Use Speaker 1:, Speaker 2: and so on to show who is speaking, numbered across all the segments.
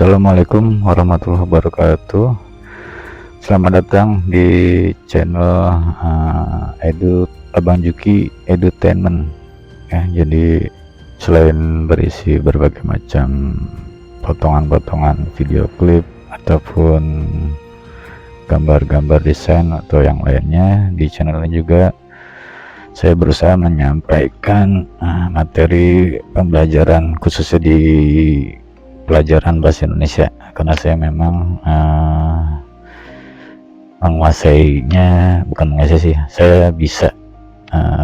Speaker 1: Assalamualaikum warahmatullahi wabarakatuh. Selamat datang di channel Abang Juki Edutainment ya. Jadi selain berisi berbagai macam potongan-potongan video klip ataupun gambar-gambar desain atau yang lainnya, di channel ini juga saya berusaha menyampaikan materi pembelajaran khususnya di pelajaran bahasa Indonesia, karena saya memang bukan menguasai sih, saya bisa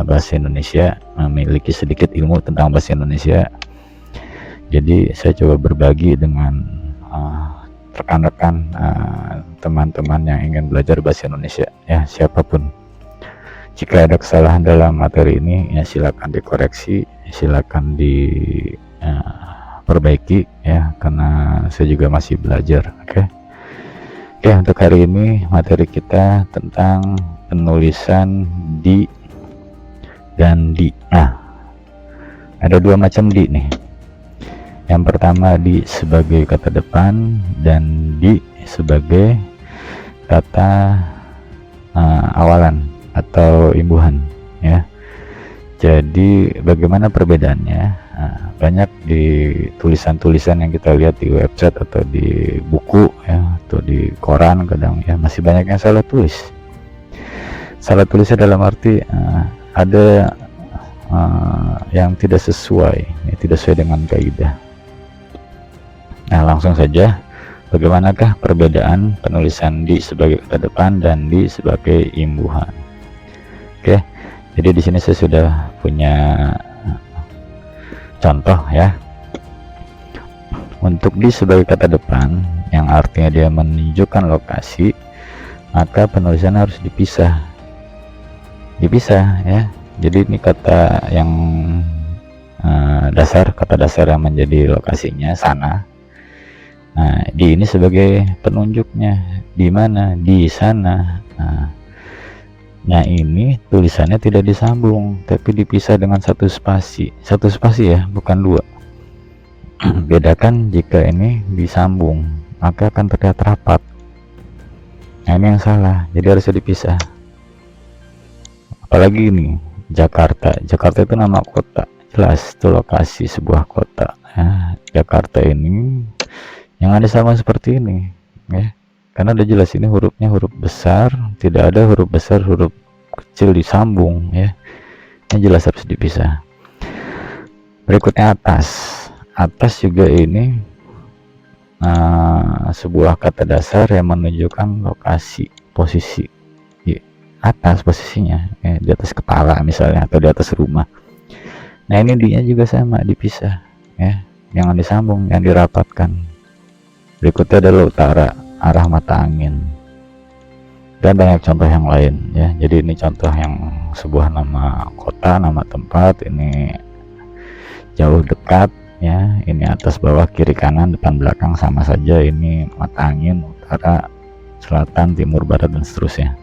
Speaker 1: bahasa Indonesia, memiliki sedikit ilmu tentang bahasa Indonesia. Jadi saya coba berbagi dengan rekan-rekan, teman-teman yang ingin belajar bahasa Indonesia ya, siapapun. Jika ada kesalahan dalam materi ini ya silakan dikoreksi, silakan perbaiki ya, karena saya juga masih belajar. Oke, untuk hari ini materi kita tentang penulisan di dan di. Nah, ada dua macam di nih. Yang pertama di sebagai kata depan dan di sebagai kata awalan atau imbuhan ya. Jadi bagaimana perbedaannya? Banyak di tulisan-tulisan yang kita lihat di website atau di buku ya, atau di koran kadang ya, masih banyak yang salah tulis. Salah tulisnya dalam arti ada yang tidak sesuai ya, tidak sesuai dengan kaidah. Nah, langsung saja, bagaimanakah perbedaan penulisan di sebagai kata depan dan di sebagai imbuhan? Oke, jadi di sini saya sudah punya contoh ya. Untuk di sebagai kata depan yang artinya dia menunjukkan lokasi, maka penulisannya harus dipisah ya. Jadi ini kata yang kata dasar yang menjadi lokasinya sana. Nah, di ini sebagai penunjuknya, di mana, di sana. Nah, ini tulisannya tidak disambung tapi dipisah dengan satu spasi ya, bukan dua. Bedakan jika ini disambung maka akan terlihat rapat. Nah, ini yang salah, jadi harus dipisah. Apalagi ini Jakarta itu nama kota, jelas itu lokasi sebuah kota ya. Jakarta ini yang ada sama seperti ini ya, karena udah jelas ini hurufnya huruf besar, tidak ada huruf besar huruf kecil disambung ya, ini jelas harus dipisah. Berikutnya atas juga ini sebuah kata dasar yang menunjukkan lokasi, posisi di atas, posisinya ya, di atas kepala misalnya atau di atas rumah. Nah, ini dia juga sama, dipisah ya, jangan disambung, yang dirapatkan. Berikutnya adalah utara, arah mata angin, dan banyak contoh yang lain ya. Jadi ini contoh yang sebuah nama kota, nama tempat, ini jauh dekat ya, ini atas bawah kiri kanan depan belakang sama saja, ini mata angin, utara, selatan, timur, barat, dan seterusnya.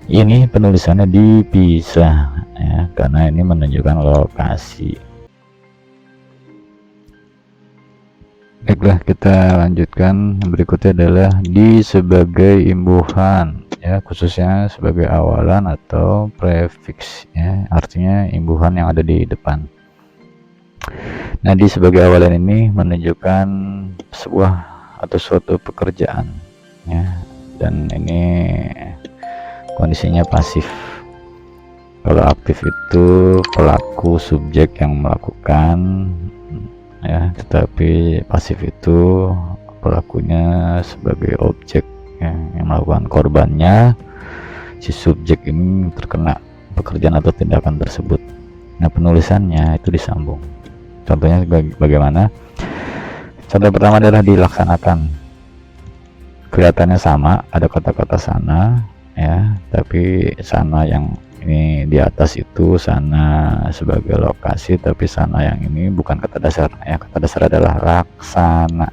Speaker 1: Ini penulisannya dipisah ya, karena ini menunjukkan lokasi. Baiklah, kita lanjutkan. Berikutnya adalah di sebagai imbuhan ya, khususnya sebagai awalan atau prefix ya, artinya imbuhan yang ada di depan. Nah, di sebagai awalan ini menunjukkan sebuah atau suatu pekerjaan ya, dan ini kondisinya pasif. Kalau aktif itu pelaku, subjek yang melakukan ya, tetapi pasif itu pelakunya sebagai objek ya, yang melakukan, korbannya si subjek ini terkena pekerjaan atau tindakan tersebut. Nah, penulisannya itu disambung. Contohnya bagaimana? Contoh pertama adalah dilaksanakan. Kelihatannya sama, ada kata-kata sana ya, tapi sana yang ini di atas itu sana sebagai lokasi, tapi sana yang ini bukan kata dasar ya. Kata dasar adalah laksana.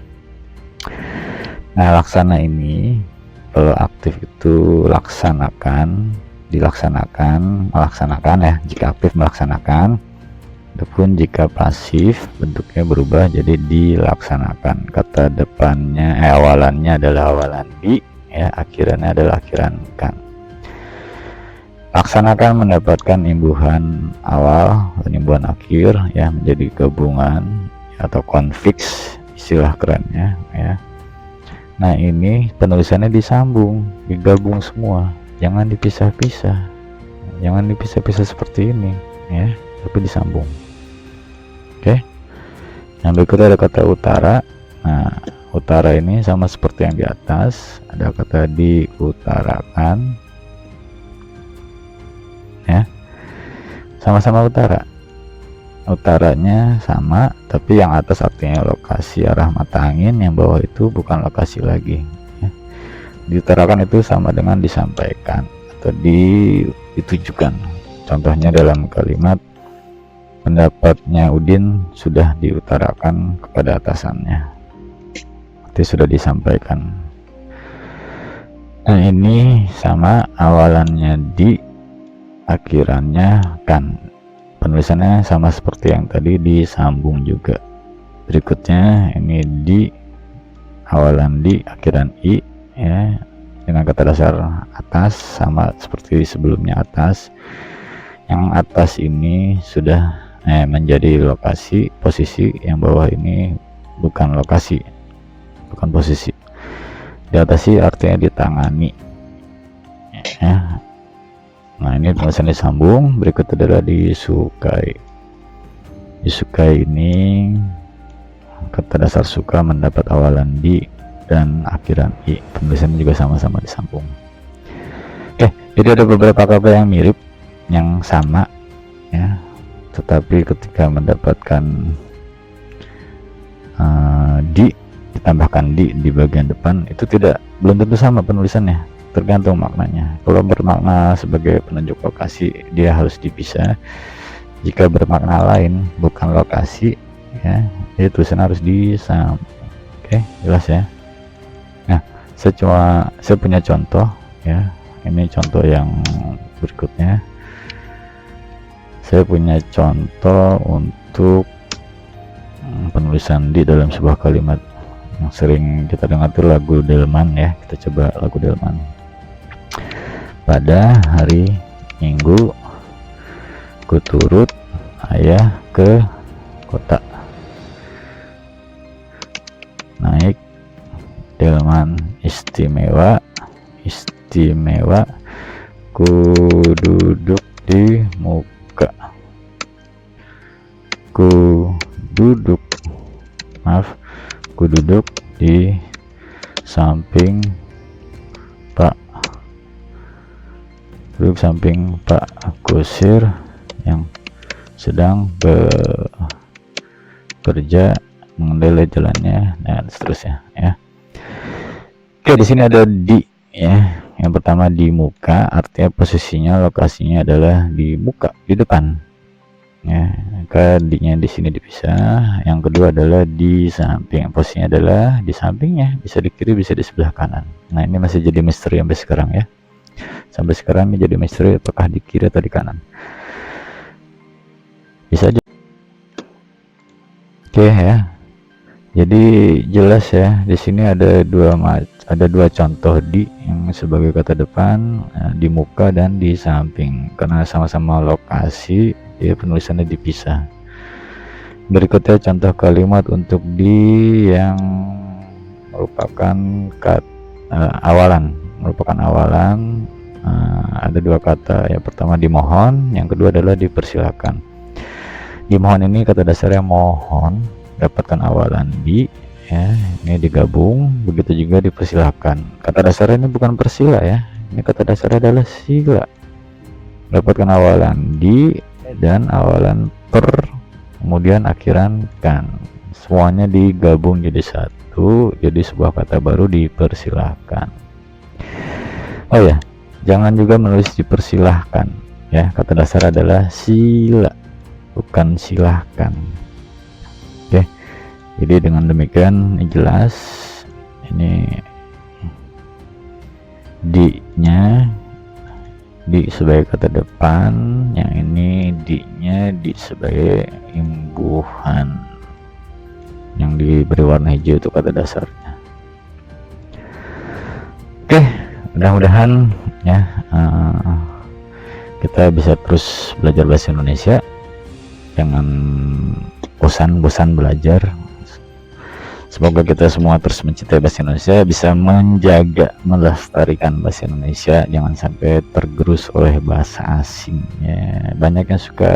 Speaker 1: Nah, laksana ini kalau aktif itu laksanakan, dilaksanakan, melaksanakan ya. Jika aktif melaksanakan, Adapun jika pasif bentuknya berubah jadi dilaksanakan. Kata depannya awalannya adalah awalan di, ya, akhirannya adalah akhiran kan. Laksanakan mendapatkan imbuhan awal dan imbuhan akhir, ya, menjadi gabungan atau konfiks istilah kerennya, ya. Nah, ini penulisannya disambung, digabung semua, jangan dipisah-pisah, jangan dipisah-pisah seperti ini, ya, tapi disambung. Oke. Yang berikutnya ada kata utara. Nah, utara ini sama seperti yang di atas, ada kata diutarakan, ya, sama-sama utara. Utaranya sama, tapi yang atas artinya lokasi arah mata angin, yang bawah itu bukan lokasi lagi, ya. Diutarakan itu sama dengan disampaikan atau ditujukan. Contohnya dalam kalimat, pendapatnya Udin sudah diutarakan kepada atasannya, itu sudah disampaikan. Nah, ini sama, awalannya di, akhirannya kan. Penulisannya sama seperti yang tadi, disambung juga. Berikutnya ini di, awalan di, akhiran i, ya, dengan kata dasar atas sama seperti sebelumnya atas. Yang atas ini sudah menjadi lokasi, posisi, yang bawah ini bukan lokasi, bukan posisi. Diatasi artinya ditangani, ya. Nah, ini tulisan disambung. Berikut adalah disukai. Disukai ini kata dasar suka mendapat awalan di dan akhiran i. Penulisannya juga sama-sama disambung. Oke, jadi ada beberapa kata yang mirip, yang sama, ya, tetapi ketika mendapatkan ditambahkan di bagian depan itu belum tentu sama penulisannya. Tergantung maknanya. Kalau bermakna sebagai penunjuk lokasi, dia harus dipisah. Jika bermakna lain, bukan lokasi, ya, jadi tulisan harus disambung. Oke, jelas ya. Nah, saya punya contoh, ya. Ini contoh yang berikutnya. Saya punya contoh untuk penulisan di dalam sebuah kalimat yang sering kita dengar itu lagu Delman, ya. Kita coba lagu Delman. Pada hari Minggu ku turut ayah ke kota, naik delman istimewa, ku duduk di muka, ku duduk di samping Pak Kusir yang sedang bekerja mengendarai jalannya, dan seterusnya, ya. Oke, di sini ada di, ya. Yang pertama di muka, artinya posisinya, lokasinya adalah di muka, di depan, ya. Maka di-nya di sini dipisah. Yang kedua adalah di samping, posisinya adalah di sampingnya, bisa di kiri, bisa di sebelah kanan. Nah, ini masih jadi misteri sampai sekarang, ya. Sampai sekarang ini jadi misteri, apakah di kiri atau di kanan. Bisa aja. Oke, ya. Jadi jelas, ya, di sini ada dua contoh di yang sebagai kata depan, di muka dan di samping. Karena sama-sama lokasi, ya, penulisannya dipisah. Berikutnya contoh kalimat untuk di yang merupakan awalan. Ada dua kata, yang pertama dimohon, yang kedua adalah dipersilakan. Dimohon ini kata dasarnya mohon, dapatkan awalan di, ya, ini digabung. Begitu juga dipersilakan, kata dasarnya ini bukan persila, ya, ini kata dasarnya adalah sila. Dapatkan awalan di dan awalan per, kemudian akhiran kan, semuanya digabung jadi satu, jadi sebuah kata baru, dipersilahkan. Oh ya, jangan juga menulis dipersilahkan, ya, kata dasar adalah sila, bukan silahkan. Oke, jadi dengan demikian ini jelas. Ini di-nya di sebagai kata depan, yang ini di-nya di sebagai imbuhan yang diberi warna hijau itu kata dasarnya. Oke, mudah-mudahan ya kita bisa terus belajar bahasa Indonesia, jangan bosan-bosan belajar. Semoga kita semua terus mencintai bahasa Indonesia, bisa menjaga, melestarikan bahasa Indonesia, jangan sampai tergerus oleh bahasa asing ya. Banyak yang suka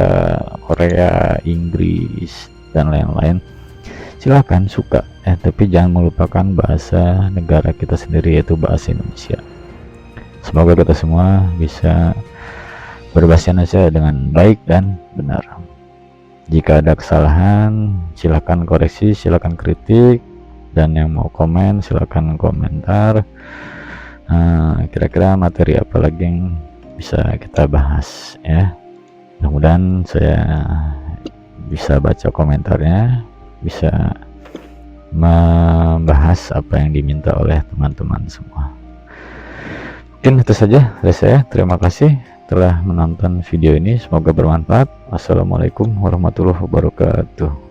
Speaker 1: Korea, Inggris dan lain-lain, silahkan suka ya, tapi jangan melupakan bahasa negara kita sendiri, yaitu bahasa Indonesia. Semoga kita semua bisa berbahasa Indonesia dengan baik dan benar. Jika ada kesalahan silahkan koreksi, silahkan kritik, dan yang mau komen silahkan komentar. Kira-kira materi apa lagi yang bisa kita bahas ya. Mudah-mudahan saya bisa baca komentarnya, bisa membahas apa yang diminta oleh teman-teman semua. Mungkin itu saja dari saya. Terima kasih telah menonton video ini, semoga bermanfaat. Wassalamualaikum warahmatullahi wabarakatuh.